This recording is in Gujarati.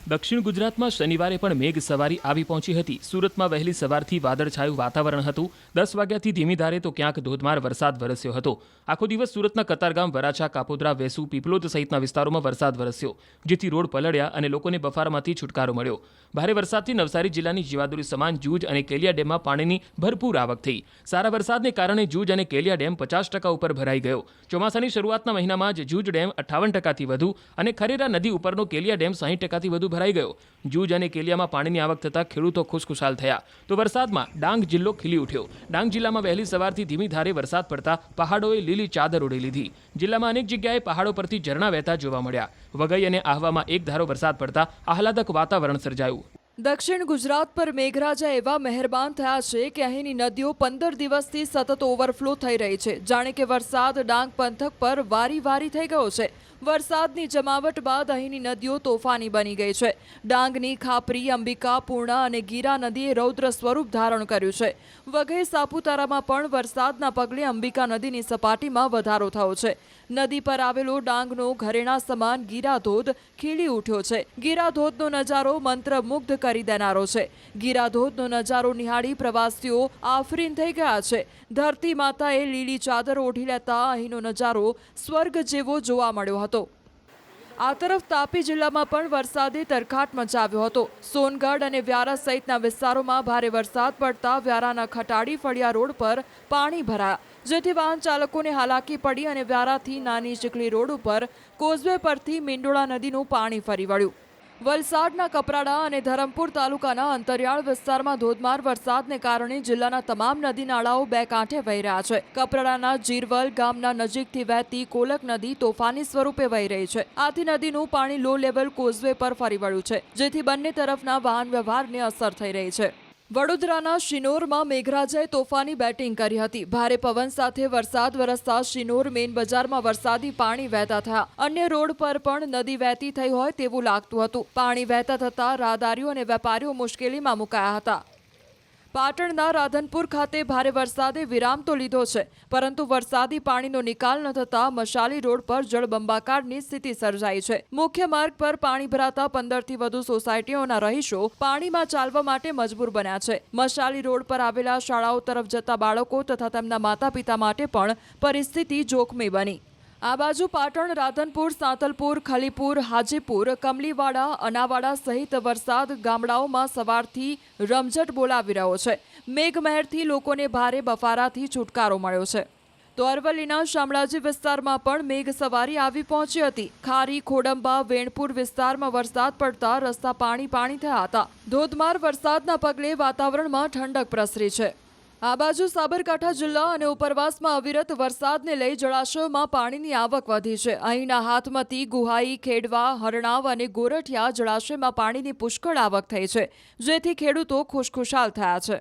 દક્ષિણ ગુજરાતમાં શનિવારે પણ મેઘ સવારી આવી પહોંચી હતી। સુરતમાં વહેલી સવારથી વાદળછાયું વાતાવરણ હતું। 10 વાગ્યાથી ધીમી ધારે તો ક્યાંક ધોધમાર વરસાદ વરસ્યો હતો। આખો દિવસ સુરતના કતારગામ, વરાછા, કાપોદ્રા, વેસુ, પીપલોદ સહિતના વિસ્તારોમાં વરસાદ વરસ્યો, જેથી રોડ પલળ્યા અને લોકોને બફારામાંથી છુટકારો મળ્યો। ભારે વરસાદથી નવસારી જિલ્લાની જીવાદોરી સમાન જૂજ અને કેલિયા ડેમમાં પાણીની ભરપૂર આવક થઈ। સારા વરસાદને કારણે જૂજ અને કેલિયા ડેમ 50% ઉપર ભરાઈ ગયો। ચોમાસાની શરૂઆતના મહિનામાં જ જૂજ ડેમ 58%થી વધુ અને ખરેરા નદી ઉપરનો કેલિયા ડેમ 60%થી વધુ ભરાઈ ગયો। જૂજ અને કેલિયામાં પાણીની આવક થતાં ખેડૂતો ખુશખુશાલ થયા। તો વરસાદમાં ડાંગ જિલ્લો ખીલી ઉઠ્યો। ડાંગ જિલ્લામાં વહેલી સવારથી ધીમી ધારે વરસાદ પડતા પહાડોએ લીલી ચાદર ઓઢી લીધી। જિલ્લામાં અનેક જગ્યાએ પહાડો પરથી ઝરણા વહેતા જોવા મળ્યા। વઘઈ અને આહવામાં એક ધારો વરસાદ પડતા આહલાદક વાતાવરણ સર્જાયું। દક્ષિણ ગુજરાત પર મેઘરાજા એવા મહેરબાન થયા છે કે અહીંની નદીઓ 15 દિવસથી સતત ઓવરફ્લો થઈ રહી છે। જાણે કે વરસાદ ડાંગ પંથક પર વારી વારી થઈ ગયો છે। વરસાદની જમાવટ બાદ અહીંની નદીઓ તોફાની બની ગઈ છે। ડાંગની ખાપરી, અંબિકા, પૂર્ણા અને ગીરા નદીએ રૌદ્ર સ્વરૂપ ધારણ કર્યું છે। વઘઈ, સાપુતારામાં પણ વરસાદના પગલે અંબિકા નદીની સપાટીમાં વધારો થયો છે। નદી પર આવેલો ડાંગનો ઘરેણા સમાન ગીરા ધોધ ખીલી ઉઠ્યો છે। ગીરા ધોધનો નજારો મંત્રમુગ્ધ કરી દેનારો છે। ગીરા ધોધનો નજારો નિહાળી પ્રવાસીઓ આફરીન થઈ ગયા છે। ધરતી માતાએ લીલી ચાદર ઓઢી લેતા અહીંનો નજારો સ્વર્ગ જેવો જોવા મળ્યો હતો। આ તરફ તાપી જિલ્લામાં પણ વરસાદે તરખાટ મચાવ્યો હતો। સોનગઢ અને વ્યારા સહિતના વિસ્તારોમાં ભારે વરસાદ પડતા વ્યારાના ખટાડી ફળિયા રોડ પર પાણી ભરાયા, જેથી વાહન ચાલકોને હાલાકી પડી અને વ્યારાથી નાની ચીખલી રોડ ઉપર કોઝવે પરથી મીંડોળા નદીનું પાણી ફરી વળ્યું। વલસાડના કપરાડા અને ધરમપુર તાલુકાના અંતરિયાળ વિસ્તારમાં ધોધમાર વરસાદને કારણે જિલ્લાના તમામ નદી નાળાઓ બે કાંઠે વહી રહ્યા છે। કપરાડાના જીરવલ ગામના નજીકથી વહેતી કોલક નદી તોફાની સ્વરૂપે વહી રહી છે। આથી નદીનું પાણી લો લેવલ કોઝવે પર ફરી વળ્યું છે, જેથી બંને તરફના વાહન વ્યવહારને અસર થઈ રહી છે। વડોદરાના શિનોરમાં મેઘરાજાએ તોફાની બેટિંગ કરી હતી। ભારે પવન સાથે વરસાદ વરસતા શિનોર મેઇન બજારમાં વરસાદી પાણી વહેતા થયા। અન્ય રોડ પર પણ નદી વહેતી થઈ હોય તેવું લાગતું હતું। પાણી વહેતા થતાં રાહદારીઓ અને વેપારીઓ મુશ્કેલીમાં મુકાયા હતા। પાટણના રાધનપુર ખાતે ભારે વરસાદે વિરામ તો લીધો છે, પરંતુ વરસાદી પાણીનો નિકાલ ન થતા મશાલી રોડ પર જળબંબાકારની સ્થિતિ સર્જાઈ છે। મુખ્ય માર્ગ પર પાણી ભરાતા 15થી વધુ સોસાયટીઓના રહીશો પાણીમાં ચાલવા માટે મજબૂર બન્યા છે। મશાલી રોડ પર આવેલા શાળાઓ તરફ જતા બાળકો તથા તેમના માતા પિતા માટે પણ પરિસ્થિતિ જોખમી બની। આ બાજુ પાટણ, રાધનપુર, સાંતલપુર, ખલીપુર, હાજીપુર, કમલીવાડા, અનાવાડા સહિત વરસાદ ગામડાઓમાં સવારથી રમઝટ બોલાવી રહ્યો છે। મેઘમહેરથી લોકોને ભારે બફારાથી છુટકારો મળ્યો છે। તો અરવલ્લીના શામળાજી વિસ્તારમાં પણ મેઘ સવારી આવી પહોંચી હતી। ખારી, ખોડંબા, વેણપુર વિસ્તારમાં વરસાદ પડતા રસ્તા પાણી પાણી થયા હતા। ધોધમાર વરસાદના પગલે વાતાવરણમાં ઠંડક પ્રસરી છે। આ બાજુ સાબરકાંઠા જિલ્લા અને ઉપરવાસમાં અવિરત વરસાદને લઈ જળાશયોમાં પાણીની આવક વધી છે। અહીંના હાથમતી, ગુહાઈ, ખેડવા, હરણાવ અને ગોરઠિયા જળાશયમાં પાણીની પુષ્કળ આવક થઈ છે, જેથી ખેડૂતો ખુશખુશાલ થયા છે।